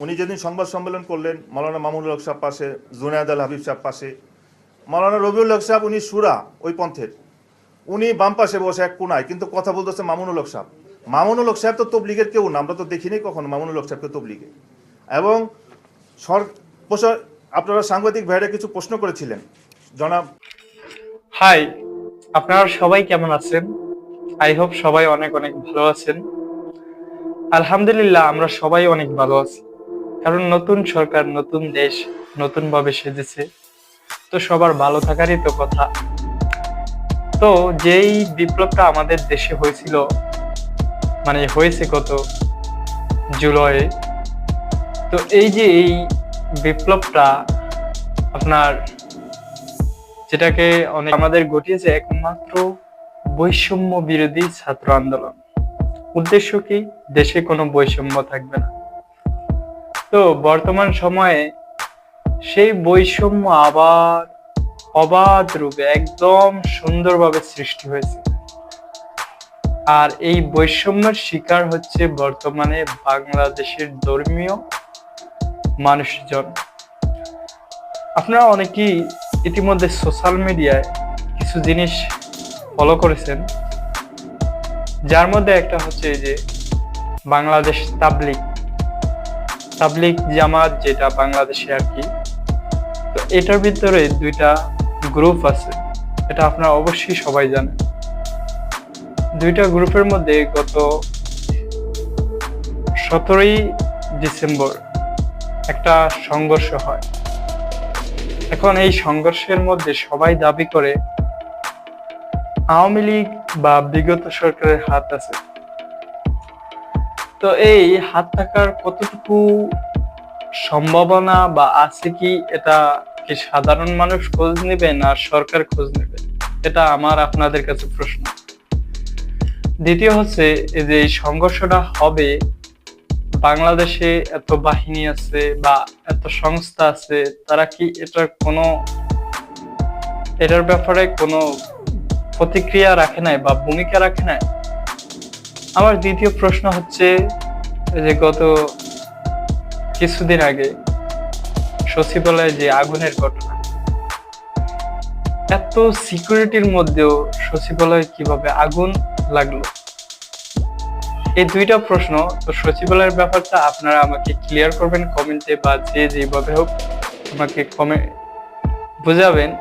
উনি যেদিন সংবাদ সম্মেলন করলেন, মৌলানা মামুনুল হক সাহেব পাশে, জুনায়েদ আল হাবিব সাহেব পাশে, মৌলানা রবিউল হক সাহেব উনি সুরা ওই পন্থের, উনি বাম পাশে বসে এক কোনায়, কিন্তু কথা বলতেছে মামুনুল হক সাহেব। মামুনুল হক সাহেব তো তবলিগের কেউ না, আমরা তো দেখিনি কখনো মামুনুল হক সাহেবকে তবলিগে। এবং আপনারা সাংবাদিক ভাইরা কিছু প্রশ্ন করেছিলেন জনাব। হাই, আপনারা সবাই কেমন আছেন? আই হোপ সবাই অনেক অনেক ভালো আছেন। আলহামদুলিল্লাহ, আমরা সবাই অনেক ভালো আছি, কারণ নতুন সরকার, নতুন দেশ, নতুন ভাবে সেজেছে, তো সবার ভালো থাকারই তো কথা। তো যেই বিপ্লবটা আমাদের দেশে হয়েছিল, মানে হয়েছে কত জুলাই, তো এই যে এই বিপ্লবটা আপনার যেটাকে অনেক আমাদের ঘটিয়েছে একমাত্র বৈষম্য বিরোধী ছাত্র আন্দোলন। উদ্দেশ্য কি? দেশে কোনো বৈষম্য থাকবে না। তো বর্তমান সময়ে সেই বৈষম্য আবার অবাধ রূপে একদম সুন্দরভাবে সৃষ্টি হয়েছে। আর এই বৈষম্যের শিকার হচ্ছে বর্তমানে বাংলাদেশের ধর্মীয় মানুষজন। আপনারা অনেকেই ইতিমধ্যে সোশ্যাল মিডিয়ায় কিছু জিনিস ফলো করেছেন, যার মধ্যে একটা হচ্ছে যে বাংলাদেশ তাবলিগ জামাত, যেটা বাংলাদেশে আর কি। তো এটার ভিতরে দুইটা গ্রুপ আছে, এটা আপনারা অবশ্যই সবাই জানেন। দুইটা গ্রুপের মধ্যে গত 17ই ডিসেম্বর একটা সংঘর্ষ হয়। এখন এই সংঘর্ষের মধ্যে সবাই দাবি করে আওয়ামী লীগ বা বিগত সরকারের হাত আছে। তো এই হাত থাকার কতটুকু সম্ভাবনা বা আছে কি, এটা কি সাধারণ মানুষ খোঁজ নেবে না সরকার খোঁজ নেবে? এটা আমার আপনাদের কাছে প্রশ্ন। দ্বিতীয় হচ্ছে, এই যে এই সংঘর্ষটা হবে, বাংলাদেশে এত বাহিনী আছে বা এত সংস্থা আছে, তারা কি এটার ব্যাপারে কোনো প্রতিক্রিয়া রাখে নাই বা ভূমিকা রাখে নাই? আমার দ্বিতীয় প্রশ্ন হচ্ছে, যে গত কিছুদিন আগে সচিবালয়ে যে আগুনের ঘটনা, এত সিকিউরিটির মধ্যেও সচিবালয়ে কিভাবে আগুন লাগলো? এই দুইটা প্রশ্ন। তো সচিবালয়ের ব্যাপারটা আপনারা আমাকে ক্লিয়ার করবেন কমেন্টে, বা যে যেভাবে হোক আমাকে বুঝাবেন।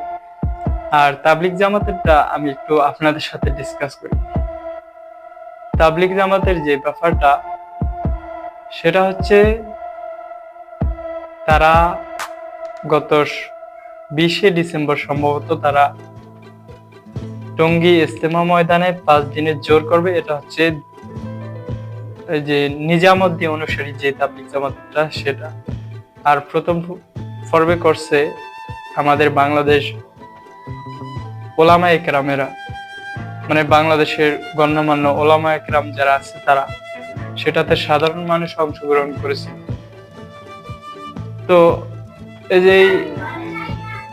আর তাবলিগ জামাতেরটা আমি একটু আপনাদের সাথে ডিসকাস করি। তাবলিগ জামাতের যে ব্যাপারটা, সেটা হচ্ছে তারা গত 20শে ডিসেম্বর সম্ভবত তারা টঙ্গী ইজতেমা ময়দানে 5 দিনের জোর করবে। এটা হচ্ছে এই যে নিজামুদ্দিন অনুসারী যে তাবলিগ জামাতটা, সেটা। আর প্রথম পর্বে করছে আমাদের বাংলাদেশ ওলামা একরামেরা, মানে বাংলাদেশের গণ্যমান্য ওলামা একরাম যারা আছে তারা, সেটাতে সাধারণ মানুষ অংশগ্রহণ করেছে। তো এই যে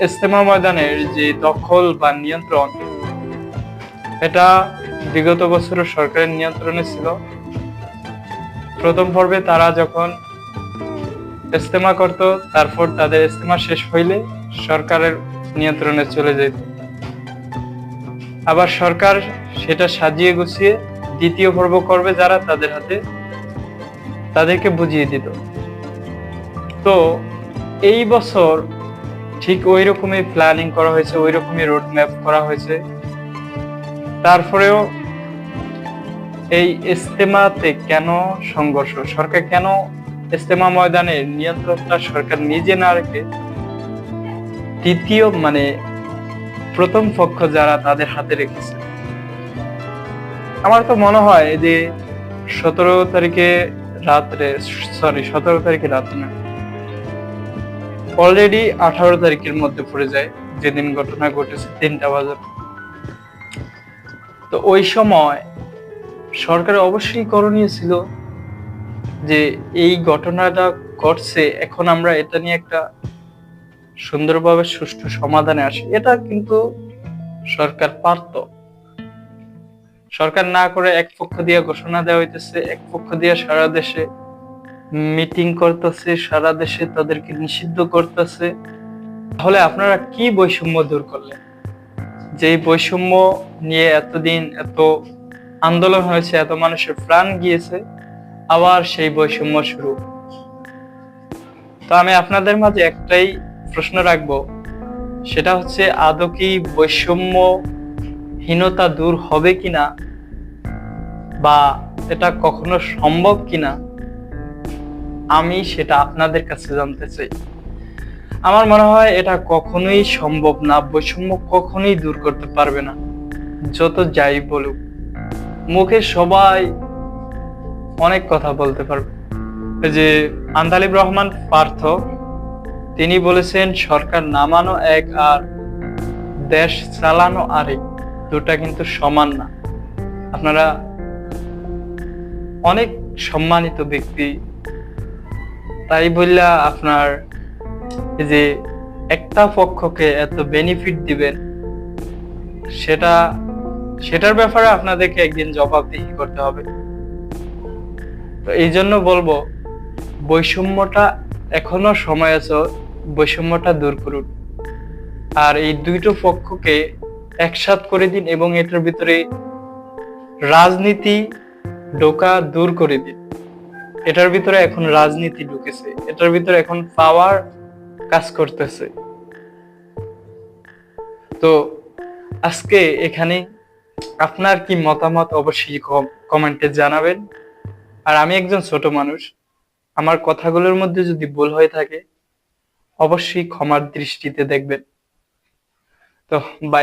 ইজতেমা ময়দানের যে দখল বা নিয়ন্ত্রণ, এটা বিগত বছরের সরকারের নিয়ন্ত্রণে ছিল। প্রথম পর্বে তারা যখন ইজতেমা করত, তারপর তাদের ইজতেমা শেষ হইলে সরকারের নিয়ন্ত্রণে চলে যেত। আবার সরকার সেটা সাজিয়ে গুছিয়ে দ্বিতীয় পর্ব করবে যারা, তাদের হাতে তাদেরকে বুঝিয়ে দিত। তো এই বছর ঠিক ওই রকমই প্ল্যানিং করা হয়েছে, ওই রকমই রোড ম্যাপ করা হয়েছে। তারপরেও এই ইজতেমাতে কেন সংঘর্ষ? সরকার কেন ইজতেমা ময়দানের নিয়ন্ত্রণটা সরকার নিজে না রেখে দ্বিতীয়, মানে প্রথম পক্ষ যারা, তাদের হাতে রেখেছে? আমার তো মনে হয় যে 17 তারিখে রাত্রে, 17 তারিখে রাত্রে না, অলরেডি 18 তারিখের মধ্যে পড়ে যায়, যেদিন ঘটনা ঘটেছে 3টা বাজে। তো ওই সময় সরকার অবশ্যই করণীয় ছিল যে এই ঘটনাটা ঘটছে, এখন আমরা এটা নিয়ে একটা সুন্দরভাবে সুষ্ঠু সমাধানে আসি। এটা কিন্তু সরকার পারত। সরকার না করে এক পক্ষ দিয়ে ঘোষণা দেওয়া হইতেছে, এক পক্ষ দিয়ে সারা দেশে মিটিং করতেছে সারা দেশে, তাদেরকে নিষিদ্ধ করতেছে। তাহলে আপনারা কি বৈষম্য দূর করলেন? যেই বৈষম্য নিয়ে এতদিন এত আন্দোলন হয়েছে, এত মানুষের প্রাণ গিয়েছে, আবার সেই বৈষম্য শুরু। তো আমি আপনাদের মাঝে একটাই প্রশ্ন রাখবো, সেটা হচ্ছে আদৌ কি বৈষম্যহীনতা দূর হবে কিনা, বা এটা কখনো সম্ভব কিনা, আমি সেটা আপনাদের কাছে জানতে চাই। আমার মনে হয় এটা কখনোই সম্ভব না, বৈষম্য কখনোই দূর করতে পারবে না, যত যাই বলুক। মুখে সবাই অনেক কথা বলতে পারবে। এই যে আন্দালিব রহমান পার্থ, তিনি বলেছেন সরকার নামানো এক আর দেশ চালানো আরেক, দুটা কিন্তু সমান না। আপনারা অনেক সম্মানিত ব্যক্তি, তাই বললা আপনার এই যে একটা পক্ষকে এত বেনিফিট দিবেন, সেটার ব্যাপারে আপনাদেরকে একদিন জবাবদিহি করতে হবে। তো এই জন্য বলবো, বৈষম্যটা এখনো সময় আছে, বৈষম্যটা দূর করুন। আর এই দুইটো পক্ষকে একসাথ করে দিন এবং এটার ভিতরে রাজনীতি ঢোকা দূর করে দিন। এটার ভিতরে এখন রাজনীতি ঢুকেছে, এটার ভিতরে এখন পাওয়ার কাজ করতেছে। তো আজকে এখানে আপনার কি মতামত অবশ্যই কমেন্টে জানাবেন। আর আমি একজন ছোট মানুষ, আমার কথাগুলোর মধ্যে যদি ভুল হয়ে থাকে অবশ্যই ক্ষমার দৃষ্টিতে দেখবেন। তো বাই।